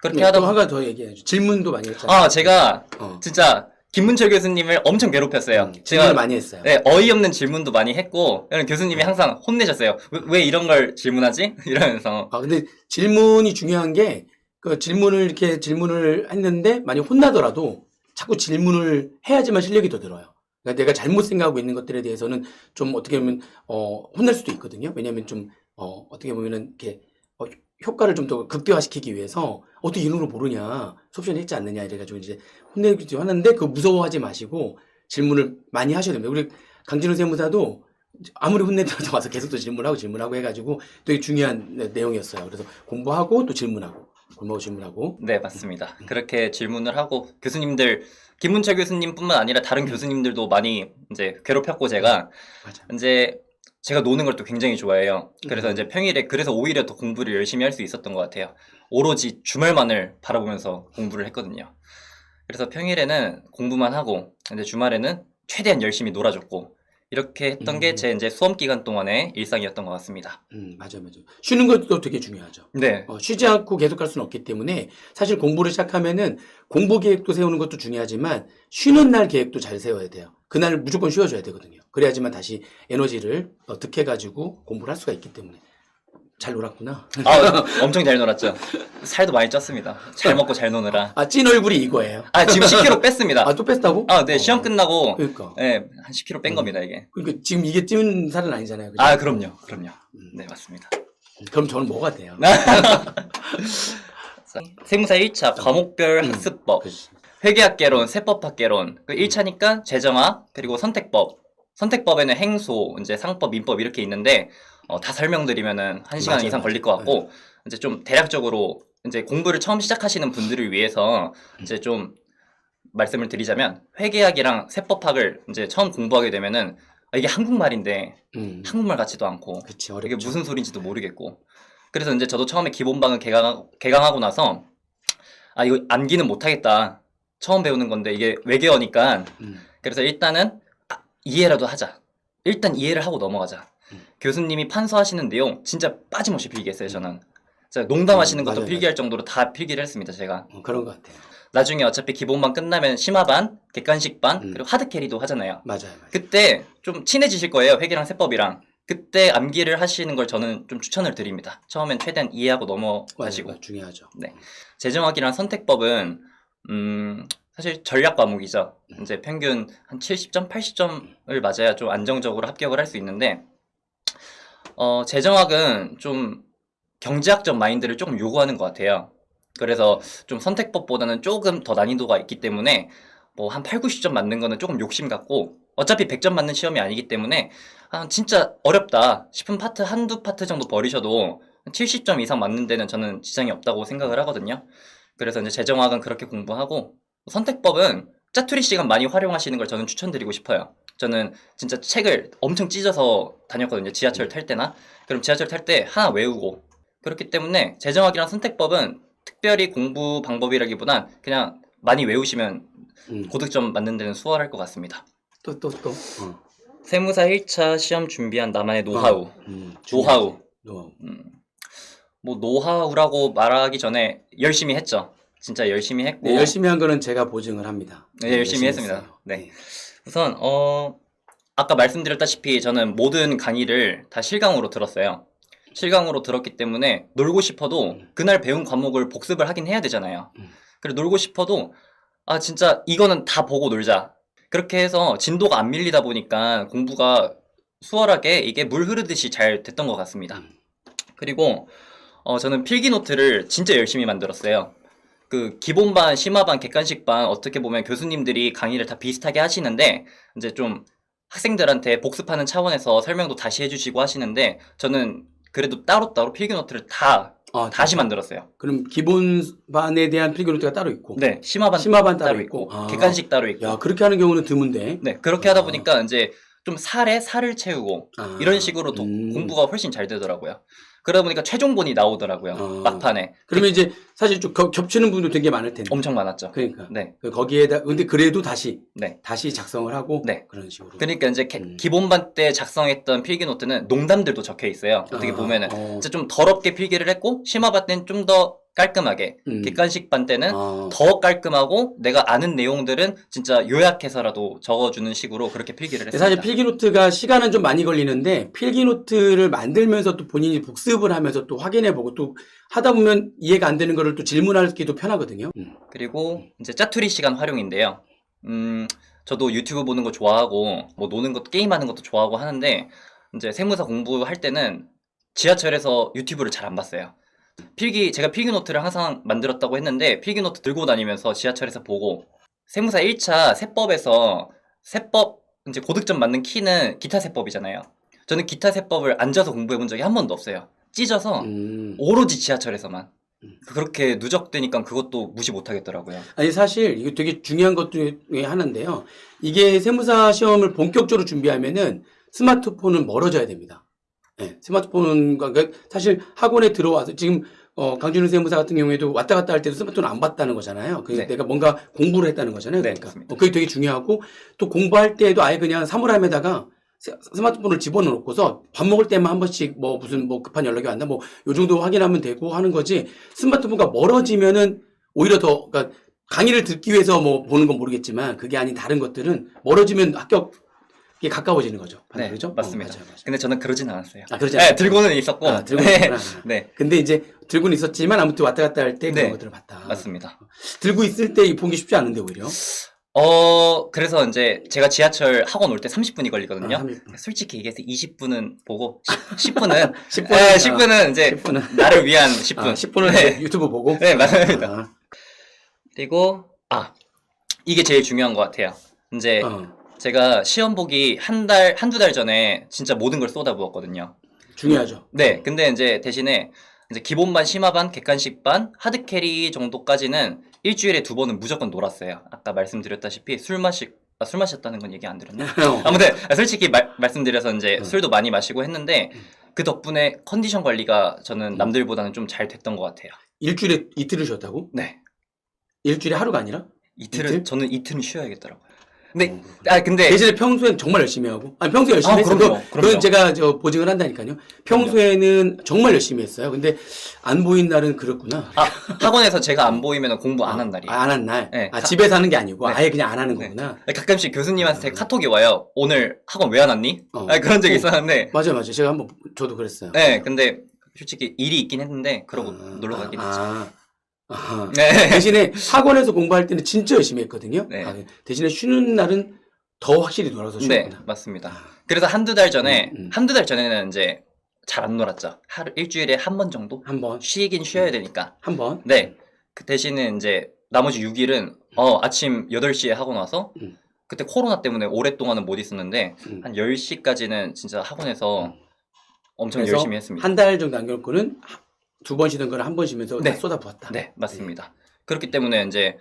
그렇게 하다 또 하나 더 얘기해야죠. 질문도 많이 했잖아요. 제가 진짜 김문철 교수님을 엄청 괴롭혔어요. 질문을 많이 했어요. 네, 어이없는 질문도 많이 했고 교수님이 항상 혼내셨어요. 왜 이런 걸 질문하지? 이러면서. 근데 질문이 중요한 게 그 질문을 했는데 많이 혼나더라도 자꾸 질문을 해야지만 실력이 더 늘어요. 그러니까 내가 잘못 생각하고 있는 것들에 대해서는 좀 어떻게 보면 혼날 수도 있거든요. 왜냐하면 좀 어떻게 보면은 이렇게 효과를 좀 더 극대화시키기 위해서 어떻게 이런 걸 모르냐 수업 시간에 했지 않느냐 이래가지고 이제 혼내기도 하는데 그거 무서워하지 마시고 질문을 많이 하셔야 됩니다. 우리 강진우 세무사도 아무리 혼내더라도 와서 계속 또 질문하고 해가지고 되게 중요한 내용이었어요. 그래서 공부하고 또 질문하고. 네, 맞습니다. 그렇게 질문을 하고 교수님들 김문철 교수님뿐만 아니라 다른 교수님들도 많이 이제 괴롭혔고 제가 맞아. 이제 제가 노는 걸 또 굉장히 좋아해요. 그래서 이제 평일에 그래서 오히려 더 공부를 열심히 할 수 있었던 것 같아요. 오로지 주말만을 바라보면서 공부를 했거든요. 그래서 평일에는 공부만 하고 이제 주말에는 최대한 열심히 놀아줬고 이렇게 했던 게 제 이제 수험 기간 동안의 일상이었던 것 같습니다. 맞아. 쉬는 것도 되게 중요하죠. 네. 쉬지 않고 계속 할 수는 없기 때문에 사실 공부를 시작하면은 공부 계획도 세우는 것도 중요하지만 쉬는 날 계획도 잘 세워야 돼요. 그날 무조건 쉬어줘야 되거든요. 그래야지만 다시 에너지를 득해가지고 공부를 할 수가 있기 때문에. 잘 놀았구나. 아, 엄청 잘 놀았죠. 살도 많이 쪘습니다. 잘 먹고 잘 노느라. 아, 찐 얼굴이 이거예요. 아, 지금 10kg 뺐습니다. 아, 또 뺐다고? 아, 네, 시험 끝나고, 그러니까. 네, 한 10kg 뺀 겁니다, 이게. 그러니까 지금 이게 찐 살은 아니잖아요. 그죠? 아, 그럼요. 네, 맞습니다. 그럼 저는 뭐가 돼요? 세무사 1차 과목별 학습법, 그치. 회계학개론, 세법학개론, 그 1차니까 재정학, 그리고 선택법. 선택법에는 행소, 이제 상법, 민법 이렇게 있는데, 다 설명드리면은 1시간 맞아요, 이상 걸릴 것 맞아요. 같고, 이제 좀 대략적으로 이제 공부를 처음 시작하시는 분들을 위해서 이제 좀 말씀을 드리자면, 회계학이랑 세법학을 이제 처음 공부하게 되면은, 이게 한국말인데, 한국말 같지도 않고, 그치, 이게 어렵죠. 무슨 소리인지도 모르겠고. 그래서 이제 저도 처음에 기본반을 개강하고 나서, 아, 이거 암기는 못하겠다. 처음 배우는 건데, 이게 외계어니까. 그래서 일단은, 이해라도 하자. 일단 이해를 하고 넘어가자. 교수님이 판서하시는 내용, 진짜 빠짐없이 필기했어요, 저는. 진짜 농담하시는 것도 맞아요, 필기할 정도로 다 필기를 했습니다, 제가. 그런 것 같아요. 나중에 어차피 기본반 끝나면 심화반, 객관식반, 음. 그리고 하드캐리도 하잖아요. 맞아요. 그때 좀 친해지실 거예요, 회계랑 세법이랑. 그때 암기를 하시는 걸 저는 좀 추천을 드립니다. 처음엔 최대한 이해하고 넘어가시고. 맞아요. 중요하죠. 네. 재정학이랑 선택법은 사실 전략 과목이죠. 이제 평균 한 70점, 80점을 맞아야 좀 안정적으로 합격을 할 수 있는데 재정학은 좀 경제학적 마인드를 조금 요구하는 것 같아요. 그래서 좀 선택법보다는 조금 더 난이도가 있기 때문에 뭐 한 8, 90점 맞는 거는 조금 욕심 같고 어차피 100점 맞는 시험이 아니기 때문에 진짜 어렵다 싶은 파트 한두 파트 정도 버리셔도 70점 이상 맞는 데는 저는 지장이 없다고 생각을 하거든요. 그래서 이제 재정학은 그렇게 공부하고 선택법은 짜투리 시간 많이 활용하시는 걸 저는 추천드리고 싶어요. 저는 진짜 책을 엄청 찢어서 다녔거든요. 지하철 탈 때나. 그럼 지하철 탈 때 하나 외우고. 그렇기 때문에 재정학이랑 선택법은 특별히 공부 방법이라기보단 그냥 많이 외우시면 고득점 맞는 데는 수월할 것 같습니다. 또. 세무사 1차 시험 준비한 나만의 노하우. 노하우. 뭐 노하우라고 말하기 전에 열심히 했죠. 진짜 열심히 했고. 네, 열심히 한 거는 제가 보증을 합니다. 네, 열심히 했습니다. 했어요. 네. 우선 아까 말씀드렸다시피 저는 모든 강의를 다 실강으로 들었어요. 실강으로 들었기 때문에 놀고 싶어도 그날 배운 과목을 복습을 하긴 해야 되잖아요. 그리고 놀고 싶어도 진짜 이거는 다 보고 놀자. 그렇게 해서 진도가 안 밀리다 보니까 공부가 수월하게 이게 물 흐르듯이 잘 됐던 것 같습니다. 그리고 저는 필기 노트를 진짜 열심히 만들었어요. 그 기본반, 심화반, 객관식반 어떻게 보면 교수님들이 강의를 다 비슷하게 하시는데 이제 좀 학생들한테 복습하는 차원에서 설명도 다시 해주시고 하시는데 저는 그래도 따로따로 필기 노트를 다 다시 만들었어요. 그럼 기본반에 대한 필기 노트가 따로 있고, 네, 심화반 따로 있고, 객관식 따로 있고. 야, 그렇게 하는 경우는 드문데. 네, 그렇게 하다 보니까 이제 좀 살을 채우고 이런 식으로 공부가 훨씬 잘 되더라고요. 그러다 보니까 최종본이 나오더라고요. 막판에. 그러면 이제 사실 좀 겹치는 부분도 되게 많을 텐데. 엄청 많았죠. 그러니까. 네. 거기에다 근데 그래도 다시 네. 작성을 하고 네. 그런 식으로. 그러니까 이제 기본반 때 작성했던 필기 노트는 농담들도 적혀 있어요. 어떻게 보면은 진짜 좀 더럽게 필기를 했고 심화반 때는 좀 더 깔끔하게 객관식 반 때는 더 깔끔하고 내가 아는 내용들은 진짜 요약해서라도 적어주는 식으로 그렇게 필기를 했습니다. 사실 필기노트가 시간은 좀 많이 걸리는데 필기노트를 만들면서 또 본인이 복습을 하면서 또 확인해보고 또 하다 보면 이해가 안 되는 거를 또 질문하기도 편하거든요. 그리고 이제 짜투리 시간 활용인데요. 저도 유튜브 보는 거 좋아하고 뭐 노는 것도 게임하는 것도 좋아하고 하는데 이제 세무사 공부할 때는 지하철에서 유튜브를 잘 안 봤어요. 제가 필기 노트를 항상 만들었다고 했는데 필기 노트 들고 다니면서 지하철에서 보고 세무사 1차 세법에서 세법 이제 고득점 맞는 키는 기타 세법이잖아요. 저는 기타 세법을 앉아서 공부해 본 적이 한 번도 없어요. 찢어서 오로지 지하철에서만. 그렇게 누적되니까 그것도 무시 못 하겠더라고요. 아니 사실 이거 되게 중요한 것 중에 하나인데요. 이게 세무사 시험을 본격적으로 준비하면은 스마트폰은 멀어져야 됩니다. 네, 스마트폰은 그러니까 사실 학원에 들어와서 지금 강준우 세무사 같은 경우에도 왔다 갔다 할 때도 스마트폰을 안 봤다는 거잖아요. 그래서 네. 내가 뭔가 공부를 했다는 거잖아요. 네, 그러니까 맞습니다. 그게 되게 중요하고 또 공부할 때에도 아예 그냥 사물함에다가 스마트폰을 집어넣고서 밥 먹을 때만 한 번씩 뭐 무슨 뭐 급한 연락이 왔나 뭐 요 정도 확인하면 되고 하는 거지. 스마트폰과 멀어지면은 오히려 더 그러니까 강의를 듣기 위해서 뭐 보는 건 모르겠지만 그게 아닌 다른 것들은 멀어지면 합격 이게 가까워지는 거죠. 네, 그죠? 맞습니다. 맞아요. 근데 저는 그러진 않았어요. 그러지 네, 않아요? 들고는 있었고. 들고는 네. 있구나. 네, 근데 이제 들고는 있었지만 아무튼 왔다 갔다 할 때 그런 네. 것들을 봤다. 맞습니다. 들고 있을 때 보기 쉽지 않은데 오히려. 그래서 이제 제가 지하철 학원 올 때 30분이 걸리거든요. 30분. 솔직히 얘기해서 20분은 보고 10분은 10분은, 네, 10분은 이제 10분은. 나를 위한 10분. 10분을 네. 유튜브 보고. 네, 맞습니다. 아, 그리고 이게 제일 중요한 것 같아요. 이제 제가 시험 보기 한두 달 전에 진짜 모든 걸 쏟아부었거든요. 중요하죠. 네, 근데 이제 대신에 이제 기본반, 심화반, 객관식반, 하드캐리 정도까지는 일주일에 2번은 무조건 놀았어요. 아까 말씀드렸다시피 술 마셨다는 건 얘기 안 드렸나? 아무튼 솔직히 말씀드려서 이제 술도 많이 마시고 했는데 그 덕분에 컨디션 관리가 저는 남들보다는 좀 잘 됐던 것 같아요. 일주일에 이틀을 쉬었다고? 네, 일주일에 하루가 아니라? 이틀? 저는 이틀은 쉬어야겠더라고요. 근데 근데 대신에 평소엔 정말 열심히 하고 평소에 열심히 했어요. 그럼요. 그건 제가 보증을 한다니까요. 평소에는 정말 열심히 했어요. 근데 안 보인 날은 그렇구나. 학원에서 제가 안 보이면 공부 안 한 날이에요. 안 한 날? 네. 집에서 하는 게 아니고 네. 아예 그냥 안 하는 네. 거구나. 가끔씩 교수님한테 카톡이 와요. 오늘 학원 왜 안 왔니? 그런 적이 있었는데. 맞아요. 제가 저도 그랬어요. 네, 근데 솔직히 일이 있긴 했는데 그러고 놀러 가긴 했죠. 네. 대신에 학원에서 공부할 때는 진짜 열심히 했거든요. 네. 대신에 쉬는 날은 더 확실히 놀아서 네, 쉬었구나. 맞습니다. 그래서 한두 달 전에는 이제 잘 안 놀았죠. 일주일에 한 번 정도? 한 번. 쉬긴 쉬어야 되니까. 한 번. 네. 그 대신에 이제 나머지 6일은 아침 8시에 학원 와서 그때 코로나 때문에 오랫동안은 못 있었는데 한 10시까지는 진짜 학원에서 엄청 열심히 했습니다. 한 달 정도 남겨놓고는 2번 쉬던 거를 한 번 쉬면서 네. 다 쏟아부었다. 네, 맞습니다. 그렇기 때문에 이제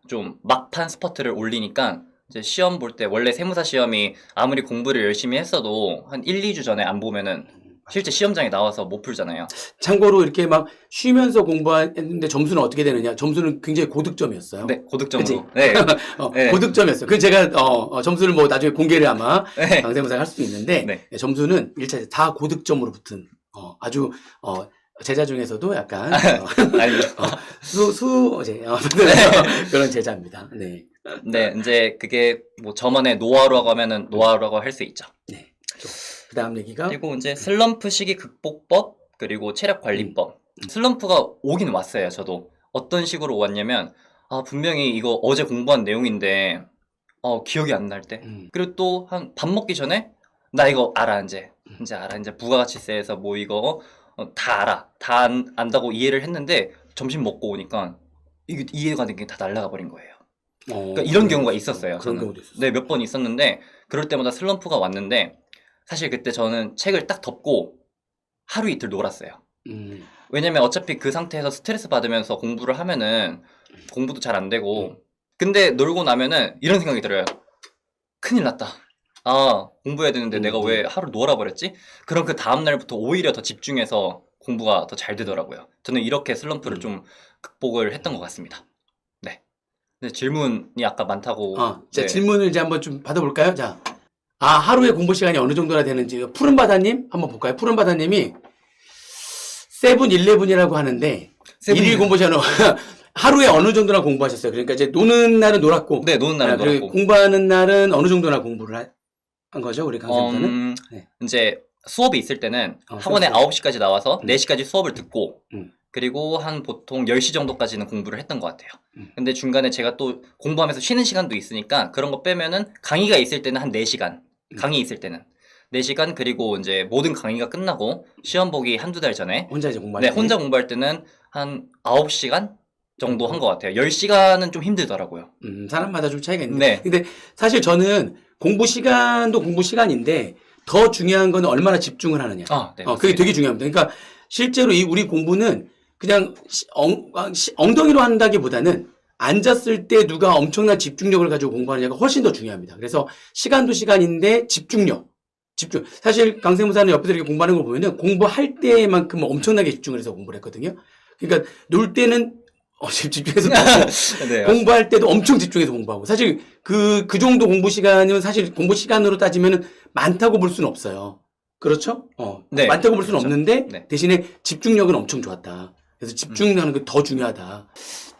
좀 막판 스퍼트를 올리니까 이제 시험 볼 때 원래 세무사 시험이 아무리 공부를 열심히 했어도 한 1, 2주 전에 안 보면은 실제 시험장에 나와서 못 풀잖아요. 참고로 이렇게 막 쉬면서 공부했는데 점수는 어떻게 되느냐? 점수는 굉장히 고득점이었어요. 네, 고득점으로. 그치? 네. 네. 고득점이었어요. 그 제가 점수를 나중에 공개를 아마 네. 강세무사가 할 수도 있는데 네. 점수는 1차에 다 고득점으로 붙은 아주 제자 중에서도 약간 아닙니다. 그런 제자입니다. 네. 네, 이제 그게 뭐 저만의 노하우라고 하면은 노하우라고 할 수 있죠. 네. 그 다음 얘기가 그리고 이제 슬럼프 시기 극복법 그리고 체력 관리법. 슬럼프가 오긴 왔어요. 저도 어떤 식으로 왔냐면 분명히 이거 어제 공부한 내용인데 기억이 안 날 때. 그리고 또 한 밥 먹기 전에 나 이거 알아 이제 알아 이제 부가가치세에서 뭐 이거 다 알아 다 안다고 이해를 했는데 점심 먹고 오니까 이게 이해가 된 게 다 날아가 버린 거예요. 그러니까 이런 경우가 있었어요. 그런 저는. 경우도 있었어요. 네, 몇 번 있었는데 그럴 때마다 슬럼프가 왔는데 사실 그때 저는 책을 딱 덮고 하루 이틀 놀았어요. 왜냐면 어차피 그 상태에서 스트레스 받으면서 공부를 하면은 공부도 잘 안 되고 근데 놀고 나면은 이런 생각이 들어요. 큰일 났다. 공부해야 되는데 내가 왜 하루 놀아버렸지? 그럼 그 다음날부터 오히려 더 집중해서 공부가 더 잘 되더라고요. 저는 이렇게 슬럼프를 좀 극복을 했던 것 같습니다. 네. 근데 질문이 아까 많다고. 자, 네. 질문을 이제 한번 좀 받아볼까요? 자, 하루에 공부 시간이 어느 정도나 되는지 푸른바다님 한번 볼까요? 푸른바다님이 세븐일레븐이라고 하는데 일일 공부 시간은 하루에 어느 정도나 공부하셨어요? 그러니까 이제 노는 날은 놀았고, 네, 노는 날은 그리고 놀았고. 공부하는 날은 어느 정도나 공부를 한 거죠, 우리 강쌤부터는? 네. 이제 수업이 있을 때는 학원에 수업. 9시까지 나와서 4시까지 수업을 듣고 음. 그리고 한 보통 10시 정도까지는 공부를 했던 것 같아요. 근데 중간에 제가 또 공부하면서 쉬는 시간도 있으니까 그런 거 빼면은 강의가 있을 때는 한 4시간. 강의 있을 때는 4시간 그리고 이제 모든 강의가 끝나고 시험 보기 한두 달 전에 혼자 이제 공부할 네, 때. 혼자 공부할 때는 한 9시간 정도 한 것 같아요. 10시간은 좀 힘들더라고요. 사람마다 좀 차이가 있는데. 네. 근데 사실 저는 공부 시간도 공부 시간인데 더 중요한 건 얼마나 집중을 하느냐. 네, 그게 되게 중요합니다. 그러니까 실제로 우리 공부는 그냥 엉덩이로 한다기보다는 앉았을 때 누가 엄청난 집중력을 가지고 공부하느냐가 훨씬 더 중요합니다. 그래서 시간도 시간인데 집중. 사실 강세무사는 옆에서 이렇게 공부하는 걸 보면은 공부할 때만큼 엄청나게 집중을 해서 공부를 했거든요. 그러니까 놀 때는 집중해서 공부하고 네, 공부할 때도 엄청 집중해서 공부하고 사실 그 정도 공부 시간은 사실 공부 시간으로 따지면은 많다고 볼 수는 없어요. 그렇죠? 네, 많다고 볼 수는 그렇죠. 없는데 네. 대신에 집중력은 엄청 좋았다. 그래서 집중하는 게 더 중요하다.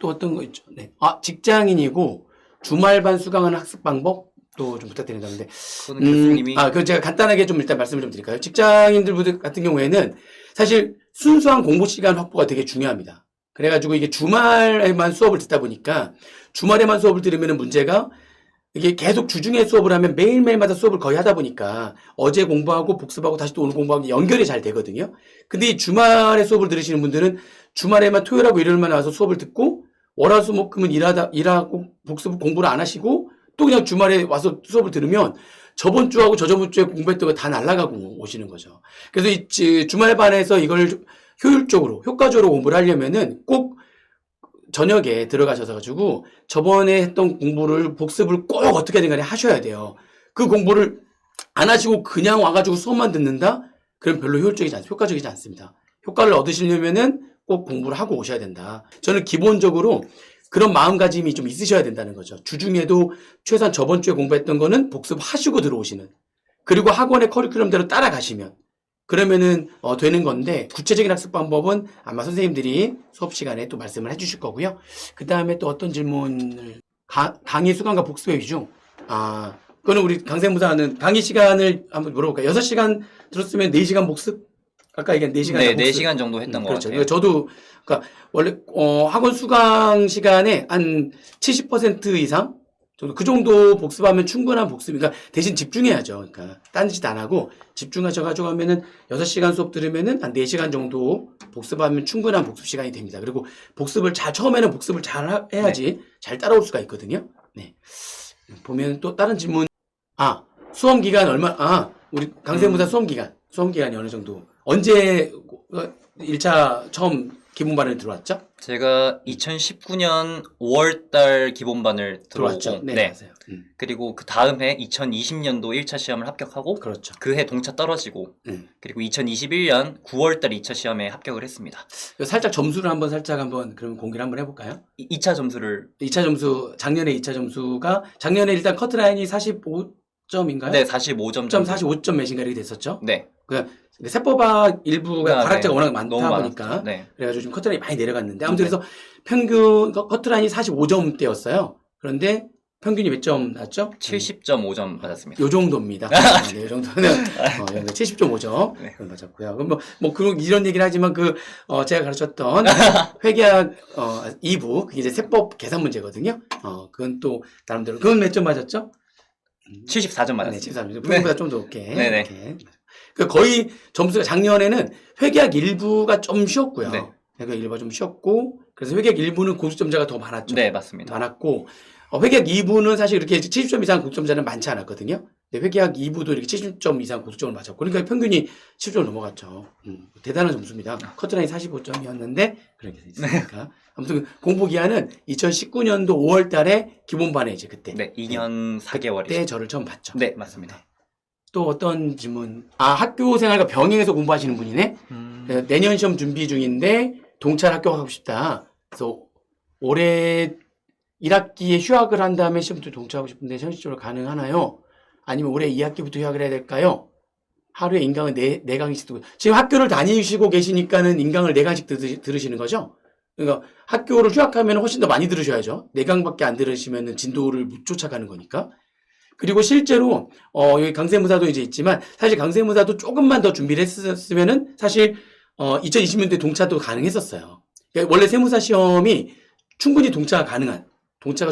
또 어떤 거 있죠? 네. 직장인이고 주말반 수강하는 학습 방법? 또 좀 부탁드린다는데. 그거는 교수님이 그건 제가 간단하게 좀 일단 말씀을 좀 드릴까요? 직장인들 같은 경우에는 사실 순수한 공부 시간 확보가 되게 중요합니다. 그래가지고 이게 주말에만 수업을 듣다 보니까 주말에만 수업을 들으면 문제가 이게 계속 주중에 수업을 하면 매일매일마다 수업을 거의 하다 보니까 어제 공부하고 복습하고 다시 또 오늘 공부하고 연결이 잘 되거든요. 근데 이 주말에 수업을 들으시는 분들은 주말에만 토요일하고 일요일만 와서 수업을 듣고 월화수목금은 일하고 복습 공부를 안 하시고 또 그냥 주말에 와서 수업을 들으면 저번 주하고 저저번 주에 공부했던 거 다 날아가고 오시는 거죠. 그래서 이 주말반에서 이걸 효율적으로, 효과적으로 공부를 하려면은 꼭 저녁에 들어가셔서 가지고 저번에 했던 공부를 복습을 꼭 어떻게든 간에 하셔야 돼요. 그 공부를 안 하시고 그냥 와가지고 수업만 듣는다? 그럼 별로 효과적이지 않습니다. 효과를 얻으시려면은 꼭 공부를 하고 오셔야 된다. 저는 기본적으로 그런 마음가짐이 좀 있으셔야 된다는 거죠. 주중에도 최소한 저번 주에 공부했던 거는 복습하시고 들어오시는. 그리고 학원의 커리큘럼대로 따라가시면 그러면은 되는 건데 구체적인 학습 방법은 아마 선생님들이 수업 시간에 또 말씀을 해주실 거고요. 그 다음에 또 어떤 질문을 강의 수강과 복습의 위주. 그거는 우리 강세무사는 강의 시간을 한번 물어볼까요? 6시간 들었으면 4시간 복습? 아까 얘기한 4시간 네, 복습. 4시간 정도 했던 것 그렇죠. 같아요. 저도 그러니까 원래 학원 수강 시간에 한 70% 이상 정도 그 정도 복습하면 충분한 복습이니까 대신 집중해야죠. 그러니까 딴 짓 안 하고 집중하셔가지고 하면은 6시간 수업 들으면은 한 4시간 정도 복습하면 충분한 복습 시간이 됩니다. 그리고 처음에는 복습을 잘 해야지 잘 따라올 수가 있거든요. 네. 보면 또 다른 질문. 수험 기간 우리 강세무사 수험 기간이 어느 정도 언제 1차 처음 기본반을 들어왔죠? 제가 2019년 5월달 기본반을 들어오고 들어왔죠. 네, 네. 맞아요. 그리고 그 다음 해 2020년도 1차 시험을 합격하고 그렇죠. 그 해 동차 떨어지고 그리고 2021년 9월달 2차 시험에 합격을 했습니다. 살짝 점수를 한번 그러면 공개를 한번 해볼까요? 2차 점수를 2차 점수, 작년에 2차 점수가, 작년에 일단 커트라인이 45점인가요? 네, 45점 정도. 45점 몇인가 이렇게 됐었죠? 네. 세법학 일부가 과락자가 네. 워낙 많다 너무 보니까. 많았죠. 네. 그래가지고 좀 커트라인이 많이 내려갔는데. 아무튼 그래서 평균, 커트라인이 45점대였어요. 그런데 평균이 몇 점 나왔죠? 70.5점 받았습니다. 요 정도입니다. 네, 요 정도는, 70.5점. 네. 맞았고요. 그럼 이런 얘기를 하지만 제가 가르쳤던 회계학, 2부, 그게 이제 세법 계산 문제거든요. 그건 또, 나름대로. 그건 몇 점 맞았죠? 74점 네, 맞았습니다. 73점. 평균보다 좀 더 높게. 네네. 이렇게. 거의 점수가 작년에는 회계학 일부가 좀 쉬었고요. 네. 회계학 일부가 좀 쉬었고, 그래서 회계학 일부는 고득점자가 더 많았죠. 네, 맞습니다. 많았고, 회계학 2부는 사실 이렇게 70점 이상 고득점자는 많지 않았거든요. 근데 회계학 2부도 이렇게 70점 이상 고득점을 맞췄고, 그러니까 평균이 70점을 넘어갔죠. 대단한 점수입니다. 커트라인이 45점이었는데, 그렇게 돼 있으니까. 아무튼 공부 기한은 2019년도 5월 달에 기본반에 이제 그때. 네, 2년 4개월이죠. 그때 저를 처음 봤죠. 네, 맞습니다. 또 어떤 질문? 학교 생활과 병행해서 공부하시는 분이네? 내년 시험 준비 중인데, 동차를 합격하고 싶다. 그래서 올해 1학기에 휴학을 한 다음에 시험도 동차하고 싶은데, 현실적으로 가능하나요? 아니면 올해 2학기부터 휴학을 해야 될까요? 하루에 인강을 4강씩 듣고, 지금 학교를 다니시고 계시니까는 인강을 4강씩 들으시는 거죠? 그러니까 학교를 휴학하면 훨씬 더 많이 들으셔야죠. 4강밖에 안 들으시면 진도를 못 쫓아가는 거니까. 그리고 실제로 여기 강세무사도 이제 있지만 사실 강세무사도 조금만 더 준비를 했었으면은 사실 2020년도에 동차도 가능했었어요. 그러니까 원래 세무사 시험이 충분히 동차가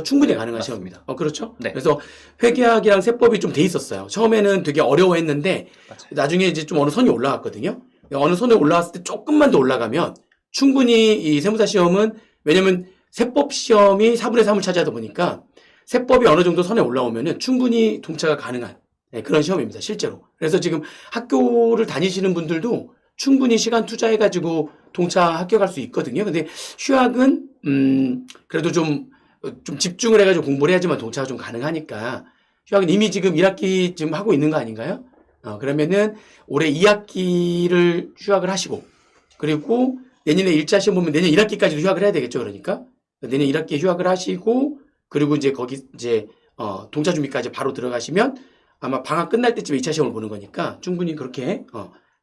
충분히 가능한 맞습니다. 시험입니다. 그렇죠? 네. 그래서 회계학이랑 세법이 좀 돼 있었어요. 처음에는 되게 어려워했는데 맞아요. 나중에 이제 좀 어느 선이 올라갔거든요. 어느 선에 올라왔을 때 조금만 더 올라가면 충분히 이 세무사 시험은 왜냐면 세법 시험이 4분의 3을 차지하다 보니까 세법이 어느 정도 선에 올라오면은 충분히 동차가 가능한 그런 시험입니다. 실제로. 그래서 지금 학교를 다니시는 분들도 충분히 시간 투자해가지고 동차 합격할 수 있거든요. 근데 휴학은, 그래도 좀 집중을 해가지고 공부를 해야지만 동차가 좀 가능하니까 휴학은 이미 지금 1학기 지금 하고 있는 거 아닌가요? 그러면은 올해 2학기를 휴학을 하시고 그리고 내년에 1차 시험 보면 내년 1학기까지도 휴학을 해야 되겠죠. 그러니까 내년 1학기에 휴학을 하시고 그리고 이제 거기 이제 동차 준비까지 바로 들어가시면 아마 방학 끝날 때쯤에 2차 시험을 보는 거니까 충분히 그렇게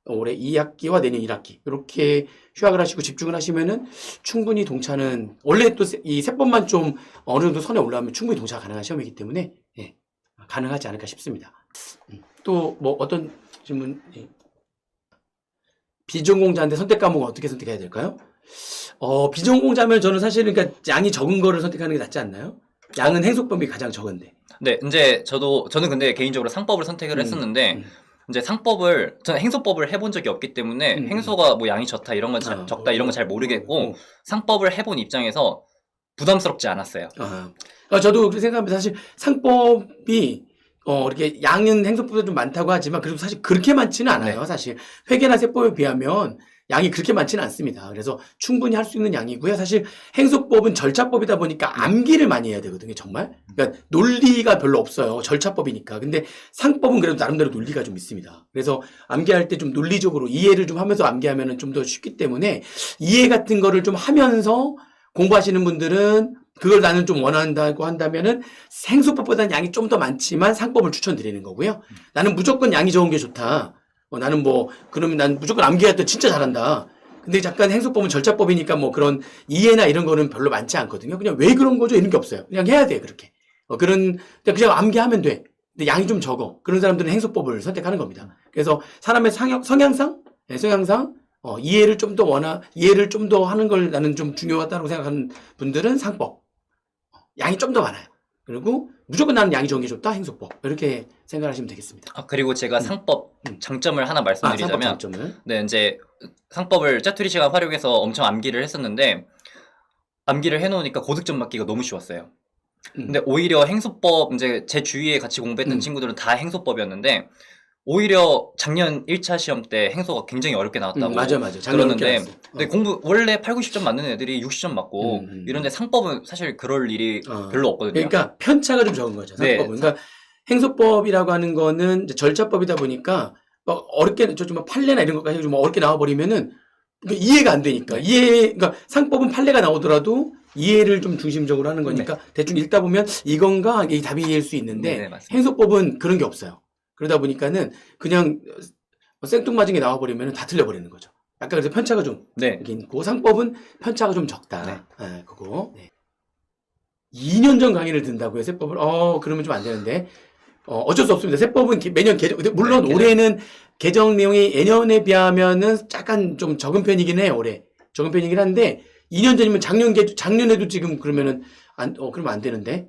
올해 2학기와 내년 1학기 이렇게 휴학을 하시고 집중을 하시면은 충분히 동차는 원래 또 이 세법만 좀 어느 정도 선에 올라오면 충분히 동차가 가능한 시험이기 때문에 가능하지 않을까 싶습니다. 또 뭐 어떤 질문? 비전공자인데 선택 과목은 어떻게 선택해야 될까요? 비전공자면 저는 사실은 그러니까 양이 적은 거를 선택하는 게 낫지 않나요? 양은 행속법이 가장 적은데. 네, 이제 저는 근데 개인적으로 상법을 선택을 했었는데, 이제 저는 행소법을 해본 적이 없기 때문에 행소가 뭐 양이 적다 이런 건 적다 이런 건 잘 모르겠고, 상법을 해본 입장에서 부담스럽지 않았어요. 저도 그렇게 생각합니다. 사실 상법이 이렇게 양은 행소법보다 좀 많다고 하지만 그래도 사실 그렇게 많지는 않아요. 네. 사실 회계나 세법에 비하면 양이 그렇게 많지는 않습니다. 그래서 충분히 할 수 있는 양이고요. 사실 행소법은 절차법이다 보니까 암기를 많이 해야 되거든요. 정말. 그러니까 논리가 별로 없어요. 절차법이니까. 근데 상법은 그래도 나름대로 논리가 좀 있습니다. 그래서 암기할 때 좀 논리적으로 이해를 좀 하면서 암기하면 좀 더 쉽기 때문에 이해 같은 거를 좀 하면서 공부하시는 분들은 그걸 나는 좀 원한다고 한다면은 행소법보다는 양이 좀 더 많지만 상법을 추천드리는 거고요. 나는 무조건 양이 적은 게 좋다. 그러면 난 무조건 암기할 때 진짜 잘한다. 근데 잠깐 행소법은 절차법이니까 뭐 그런 이해나 이런 거는 별로 많지 않거든요. 그냥 왜 그런 거죠? 이런 게 없어요. 그냥 해야 돼, 그렇게. 그냥 암기하면 돼. 근데 양이 좀 적어. 그런 사람들은 행소법을 선택하는 겁니다. 그래서 사람의 성향상, 이해를 좀 더 하는 걸 나는 좀 중요하다고 생각하는 분들은 상법. 양이 좀 더 많아요. 그리고 무조건 나는 양이 적은 게 좋다, 행소법. 이렇게 생각하시면 되겠습니다. 그리고 제가 상법 장점을 하나 말씀드리자면, 상법 장점을. 네, 이제 상법을 짜투리 시간 활용해서 엄청 암기를 했었는데, 암기를 해놓으니까 고득점 맞기가 너무 쉬웠어요. 근데 오히려 행소법, 이제 제 주위에 같이 공부했던 친구들은 다 행소법이었는데, 오히려 작년 1차 시험 때 행소가 굉장히 어렵게 나왔다고 맞아. 그러는데, 근데 원래 8, 90점 맞는 애들이 60점 맞고 이런데 상법은 사실 그럴 일이 별로 없거든요. 그러니까 편차가 좀 적은 거죠. 상법은. 네. 그러니까 행소법이라고 하는 거는 이제 절차법이다 보니까 막 어렵게 좀 판례나 이런 것까지 좀 어렵게 나와버리면은 그러니까 이해가 안 되니까 그러니까 상법은 판례가 나오더라도 이해를 좀 중심적으로 하는 거니까 대충 읽다 보면 이건가 이게 답일 수 있는데 행소법은 그런 게 없어요. 그러다 보니까는 그냥 생뚱맞은 게 나와버리면 다 틀려버리는 거죠. 약간 그래서 편차가 좀 이렇게 있고 상법은 편차가 좀 적다. 그거. 2년 전 강의를 듣는다고요, 세법을? 그러면 좀 안 되는데. 어쩔 수 없습니다. 세법은 매년 물론 올해는 개정 내용이 예년에 비하면은 약간 좀 적은 편이긴 해요, 올해. 적은 편이긴 한데, 2년 전이면 작년에도 지금 그러면은, 그러면 안 되는데.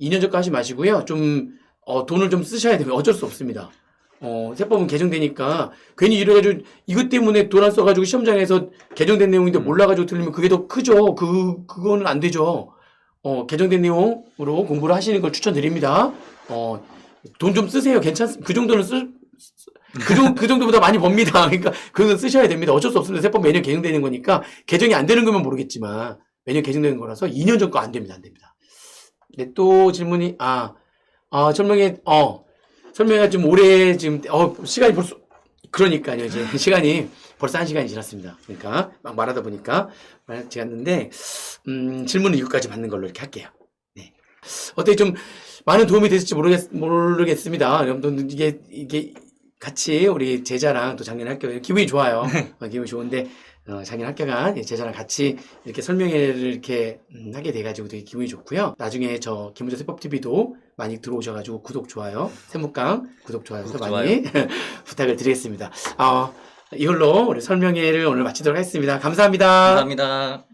2년 전거 하지 마시고요. 돈을 좀 쓰셔야 돼요. 어쩔 수 없습니다. 세법은 개정되니까 괜히 이래가지고 이것 때문에 돈 안 써가지고 시험장에서 개정된 내용인데 몰라가지고 틀리면 그게 더 크죠. 그거는 안 되죠. 개정된 내용으로 공부를 하시는 걸 추천드립니다. 돈 좀 쓰세요. 괜찮습니다. 그 정도는 그 정도보다 많이 법니다. 그러니까 그건 쓰셔야 됩니다. 어쩔 수 없습니다. 세법 매년 개정되는 거니까 개정이 안 되는 거면 모르겠지만 매년 개정되는 거라서 2년 전 거 안 됩니다. 안 됩니다. 네, 또 질문이 설명회가 좀 오래 시간이 벌써 그러니까요. 이제 시간이 벌써 1시간이 지났습니다. 그러니까 막 말하다 보니까 지났는데 질문은 이것까지 받는 걸로 이렇게 할게요. 네. 어떻게 좀 많은 도움이 됐을지 모르겠습니다. 여러분들 이게 같이 우리 제자랑 또 작년 학교 기분이 좋아요. 기분이 좋은데 작년 학교가 제자랑 같이 이렇게 설명회를 이렇게 하게 돼가지고 되게 기분이 좋고요. 나중에 저 김은재 세법TV도 많이 들어오셔가지고 구독, 좋아요, 세무강 구독, 좋아요도 많이 부탁을 드리겠습니다. 이걸로 우리 설명회를 오늘 마치도록 하겠습니다. 감사합니다. 감사합니다.